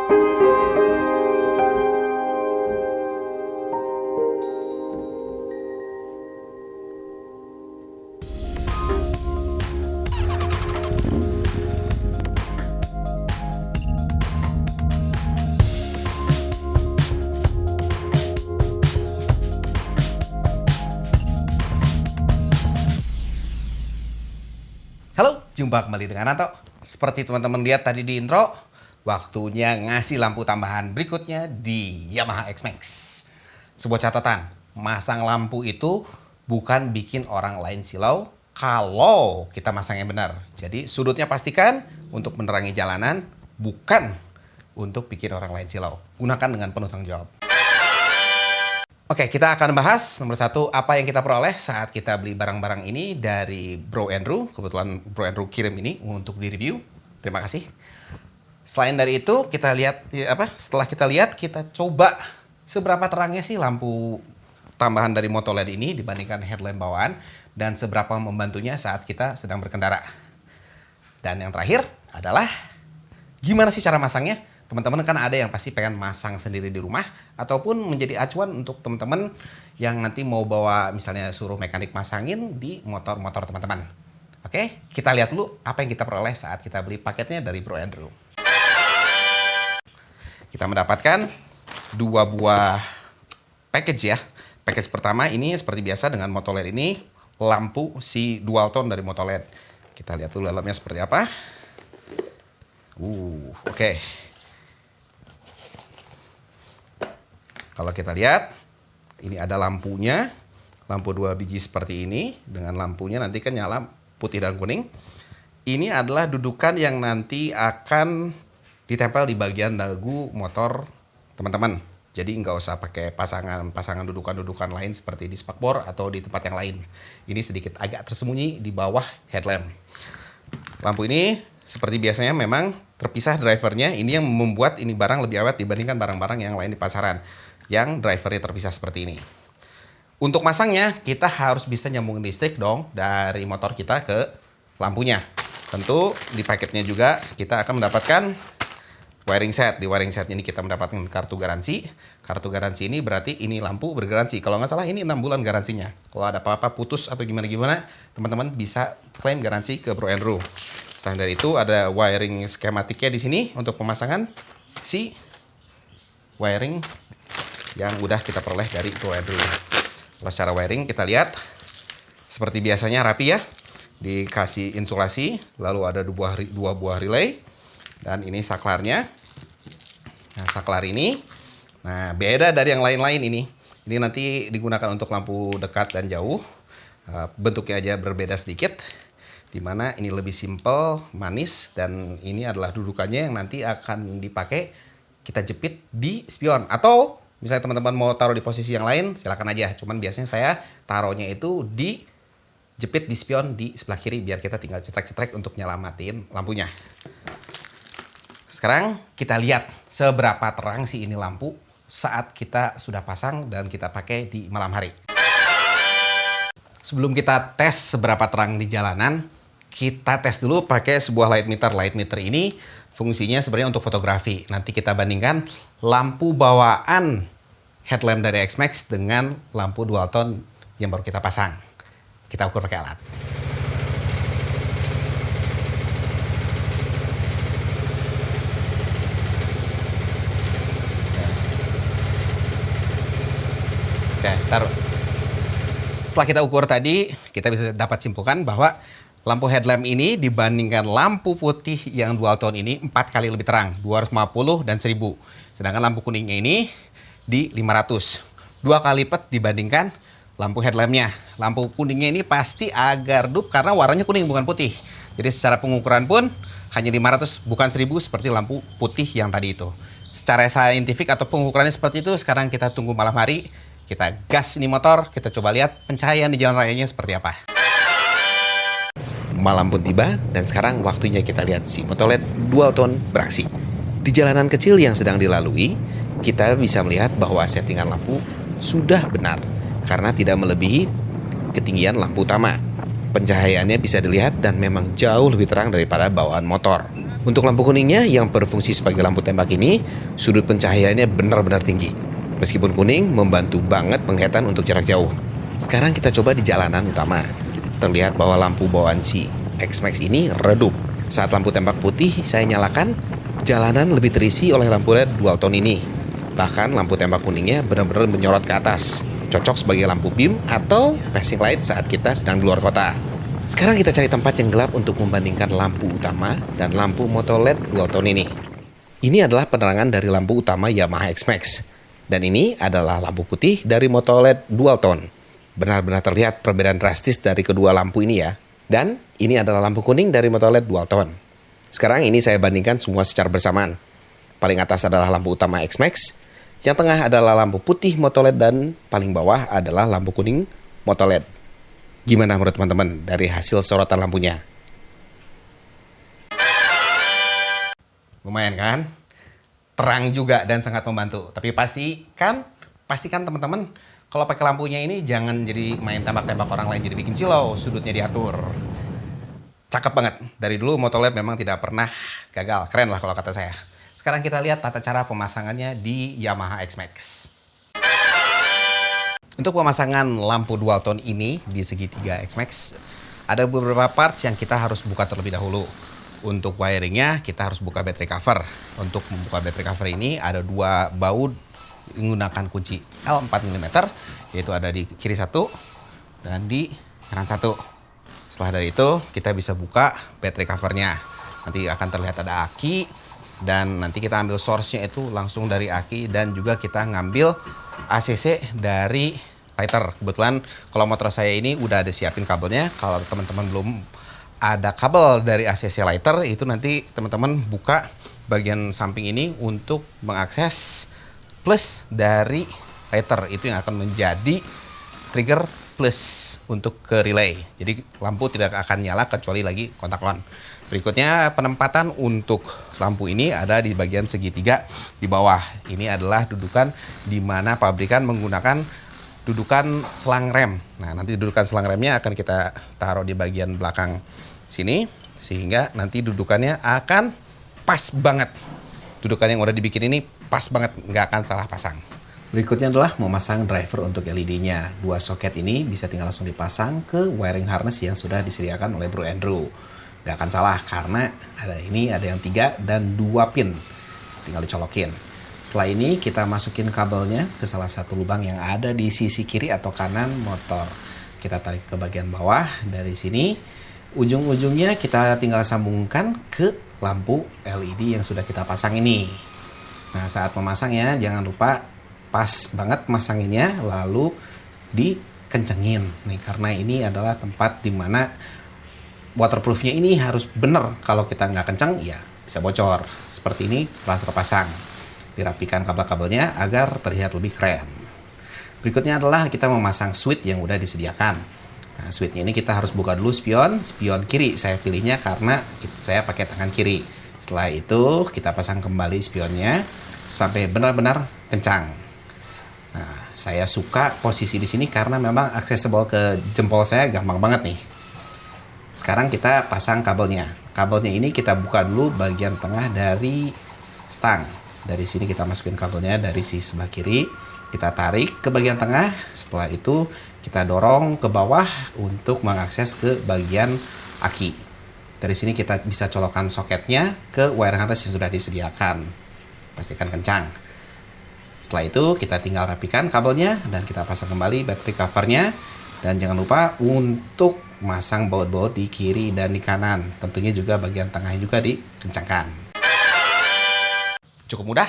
Halo, jumpa kembali dengan Anto. Seperti teman-teman lihat tadi di intro, waktunya ngasih lampu tambahan berikutnya di Yamaha X-Max. Sebuah catatan, masang lampu itu bukan bikin orang lain silau kalau kita masangnya benar. Jadi sudutnya pastikan untuk menerangi jalanan, bukan untuk bikin orang lain silau. Gunakan dengan penuh tanggung jawab. Oke, kita akan bahas nomor satu apa yang kita peroleh saat kita beli barang-barang ini dari Bro Andrew. Kebetulan Bro Andrew kirim ini untuk di-review. Terima kasih. Selain dari itu, kita lihat setelah kita lihat, kita coba seberapa terangnya sih lampu tambahan dari Motoled ini dibandingkan headlamp bawaan dan seberapa membantunya saat kita sedang berkendara. Dan yang terakhir adalah gimana sih cara masangnya? Teman-teman kan ada yang pasti pengen masang sendiri di rumah ataupun menjadi acuan untuk teman-teman yang nanti mau bawa misalnya suruh mekanik masangin di motor-motor teman-teman. Oke, kita lihat dulu apa yang kita peroleh saat kita beli paketnya dari Bro Andrew. Kita mendapatkan dua buah package ya. Package pertama ini seperti biasa dengan Motoled ini lampu si dual tone dari Motoled. Kita lihat dulu dalamnya seperti apa. Oke. Kalau kita lihat, ini ada lampunya, lampu 2 biji seperti ini, dengan lampunya nanti kan nyala putih dan kuning. Ini adalah dudukan yang nanti akan ditempel di bagian dagu motor teman-teman. Jadi nggak usah pakai pasangan dudukan-dudukan lain seperti di spakbor atau di tempat yang lain. Ini sedikit agak tersembunyi di bawah headlamp. Lampu ini seperti biasanya memang terpisah drivernya. Ini yang membuat ini barang lebih awet dibandingkan barang-barang yang lain di pasaran yang drivernya terpisah seperti ini. Untuk masangnya kita harus bisa nyambungin listrik dong dari motor kita ke lampunya. Tentu di paketnya juga kita akan mendapatkan wiring set. Di wiring set ini kita mendapatkan kartu garansi. Kartu garansi ini berarti ini lampu bergaransi. Kalau nggak salah ini 6 bulan garansinya. Kalau ada apa-apa putus atau gimana-gimana, teman-teman bisa klaim garansi ke Bro Andrew. Selain dari itu ada wiring skematiknya di sini untuk pemasangan si wiring yang udah kita peroleh dari Bro Andrew. Kalau secara wiring kita lihat seperti biasanya rapi ya, dikasih insulasi, lalu ada dua buah relay, dan ini saklarnya. Nah saklar ini, nah beda dari yang lain-lain ini. Ini nanti digunakan untuk lampu dekat dan jauh, bentuknya aja berbeda sedikit. Dimana ini lebih simple, manis, dan ini adalah dudukannya yang nanti akan dipakai kita jepit di spion atau misalnya teman-teman mau taruh di posisi yang lain, silakan aja. Cuman biasanya saya taruhnya itu di jepit di spion di sebelah kiri biar kita tinggal cetrek-cetrek untuk nyelamatin lampunya. Sekarang kita lihat seberapa terang sih ini lampu saat kita sudah pasang dan kita pakai di malam hari. Sebelum kita tes seberapa terang di jalanan, kita tes dulu pakai sebuah light meter. Light meter ini fungsinya sebenarnya untuk fotografi. Nanti kita bandingkan lampu bawaan headlamp dari X-Max dengan lampu dual tone yang baru kita pasang. Kita ukur pakai alat. Oke, taruh. Setelah kita ukur tadi, kita bisa dapat simpulkan bahwa lampu headlamp ini dibandingkan lampu putih yang dual tone ini 4 kali lebih terang, 250 dan 1000. Sedangkan lampu kuningnya ini di 500. 2 kali lipat dibandingkan lampu headlampnya. Lampu kuningnya ini pasti agak redup karena warnanya kuning bukan putih. Jadi secara pengukuran pun hanya 500 bukan 1000 seperti lampu putih yang tadi itu. Secara saintifik atau pengukurannya seperti itu, sekarang kita tunggu malam hari. Kita gas ini motor, kita coba lihat pencahayaan di jalan rayanya seperti apa. Malam pun tiba dan sekarang waktunya kita lihat si Motoled dual tone beraksi. Di jalanan kecil yang sedang dilalui, kita bisa melihat bahwa settingan lampu sudah benar karena tidak melebihi ketinggian lampu utama. Pencahayaannya bisa dilihat dan memang jauh lebih terang daripada bawaan motor. Untuk lampu kuningnya yang berfungsi sebagai lampu tembak ini, sudut pencahayaannya benar-benar tinggi. Meskipun kuning, membantu banget penglihatan untuk jarak jauh. Sekarang kita coba di jalanan utama. Terlihat bahwa lampu bawaan si X-Max ini redup. Saat lampu tembak putih saya nyalakan, jalanan lebih terisi oleh lampu LED dual tone ini. Bahkan lampu tembak kuningnya benar-benar menyorot ke atas. Cocok sebagai lampu beam atau passing light saat kita sedang di luar kota. Sekarang kita cari tempat yang gelap untuk membandingkan lampu utama dan lampu motor LED dual tone ini. Ini adalah penerangan dari lampu utama Yamaha X-Max. Dan ini adalah lampu putih dari motor LED dual tone. Benar-benar terlihat perbedaan drastis dari kedua lampu ini ya. Dan ini adalah lampu kuning dari motor LED dual tone. Sekarang ini saya bandingkan semua secara bersamaan. Paling atas adalah lampu utama X-Max. Yang tengah adalah lampu putih motor LED dan paling bawah adalah lampu kuning motor LED. Gimana menurut teman-teman dari hasil sorotan lampunya? Lumayan kan? Terang juga dan sangat membantu. Tapi pastikan teman-teman kalau pakai lampunya ini jangan jadi main tembak-tembak orang lain, jadi bikin silau, sudutnya diatur. Cakep banget. Dari dulu motor LED memang tidak pernah gagal. Keren lah kalau kata saya. Sekarang kita lihat tata cara pemasangannya di Yamaha X-Max. Untuk pemasangan lampu dual tone ini di segitiga X-Max, ada beberapa parts yang kita harus buka terlebih dahulu. Untuk wiringnya, kita harus buka battery cover. Untuk membuka battery cover ini, ada dua baut menggunakan kunci L 4 mm, yaitu ada di kiri satu dan di kanan satu. Setelah dari itu, kita bisa buka battery covernya. Nanti akan terlihat ada aki, dan nanti kita ambil source-nya itu langsung dari aki, dan juga kita ngambil ACC dari lighter. Kebetulan kalau motor saya ini udah ada siapin kabelnya. Kalau teman-teman belum ada kabel dari ACC lighter, itu nanti teman-teman buka bagian samping ini untuk mengakses plus dari lighter. Itu yang akan menjadi trigger plus untuk ke relay. Jadi lampu tidak akan nyala kecuali lagi kontak on. Berikutnya penempatan untuk lampu ini ada di bagian segitiga di bawah. Ini adalah dudukan di mana pabrikan menggunakan dudukan selang rem. Nah, nanti dudukan selang remnya akan kita taruh di bagian belakang sini, sehingga nanti dudukannya akan pas banget. Dudukan yang udah dibikin ini pas banget, nggak akan salah pasang. Berikutnya adalah memasang driver untuk LED-nya. Dua soket ini bisa tinggal langsung dipasang ke wiring harness yang sudah disediakan oleh Bro Andrew. Gak akan salah karena ada yang 3 dan 2 pin. Tinggal dicolokin. Setelah ini kita masukin kabelnya ke salah satu lubang yang ada di sisi kiri atau kanan motor. Kita tarik ke bagian bawah. Dari sini ujung-ujungnya kita tinggal sambungkan ke lampu LED yang sudah kita pasang ini. Nah, saat memasangnya jangan lupa pas banget masanginnya, lalu dikencengin nih, karena ini adalah tempat dimana waterproofnya ini harus benar. Kalau kita nggak kencang ya bisa bocor. Seperti ini. Setelah terpasang, dirapikan kabel-kabelnya agar terlihat lebih keren. Berikutnya adalah kita memasang switch yang udah disediakan. Nah, switchnya ini kita harus buka dulu spion kiri saya pilihnya karena saya pakai tangan kiri. Setelah itu kita pasang kembali spionnya sampai benar-benar kencang. Nah, saya suka posisi di sini karena memang accessible ke jempol saya, gampang banget nih. Sekarang kita pasang kabelnya. Kabelnya ini kita buka dulu bagian tengah dari stang. Dari sini kita masukin kabelnya dari sisi sebelah kiri. Kita tarik ke bagian tengah. Setelah itu kita dorong ke bawah untuk mengakses ke bagian aki. Dari sini kita bisa colokkan soketnya ke wire harness yang sudah disediakan. Pastikan kencang. Setelah itu kita tinggal rapikan kabelnya dan kita pasang kembali battery covernya. Dan jangan lupa untuk masang baut-baut di kiri dan di kanan. Tentunya juga bagian tengahnya juga dikencangkan. Cukup mudah,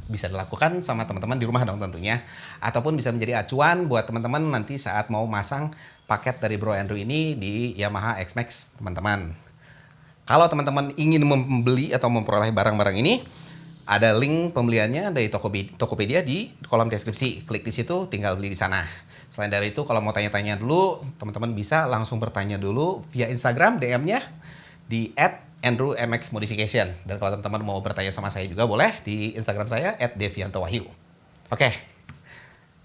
bisa dilakukan sama teman-teman di rumah dong tentunya. Ataupun bisa menjadi acuan buat teman-teman nanti saat mau masang paket dari Bro Andrew ini di Yamaha X-Max teman-teman. Kalau teman-teman ingin membeli atau memperoleh barang-barang ini, ada link pembeliannya dari Tokopedia di kolom deskripsi. Klik di situ, tinggal beli di sana. Selain dari itu, kalau mau tanya-tanya dulu, teman-teman bisa langsung bertanya dulu via Instagram, DM-nya di @AndrewMXModification. Dan kalau teman-teman mau bertanya sama saya juga boleh di Instagram saya @deviantowahyu. Oke,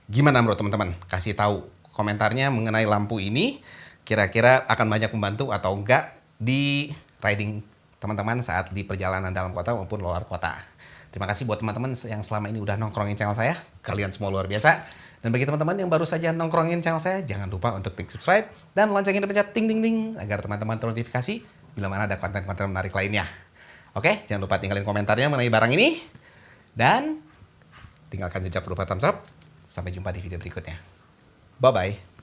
gimana menurut teman-teman? Kasih tahu komentarnya mengenai lampu ini, kira-kira akan banyak membantu atau enggak di riding teman-teman saat di perjalanan dalam kota maupun luar kota. Terima kasih buat teman-teman yang selama ini udah nongkrongin channel saya. Kalian semua luar biasa. Dan bagi teman-teman yang baru saja nongkrongin channel saya, jangan lupa untuk klik subscribe dan loncengnya dipencet ting ting ting agar teman-teman ternotifikasi bila mana ada konten-konten menarik lainnya. Oke, jangan lupa tinggalin komentarnya mengenai barang ini dan tinggalkan jejak berupa thumbs up. Sampai jumpa di video berikutnya. Bye bye.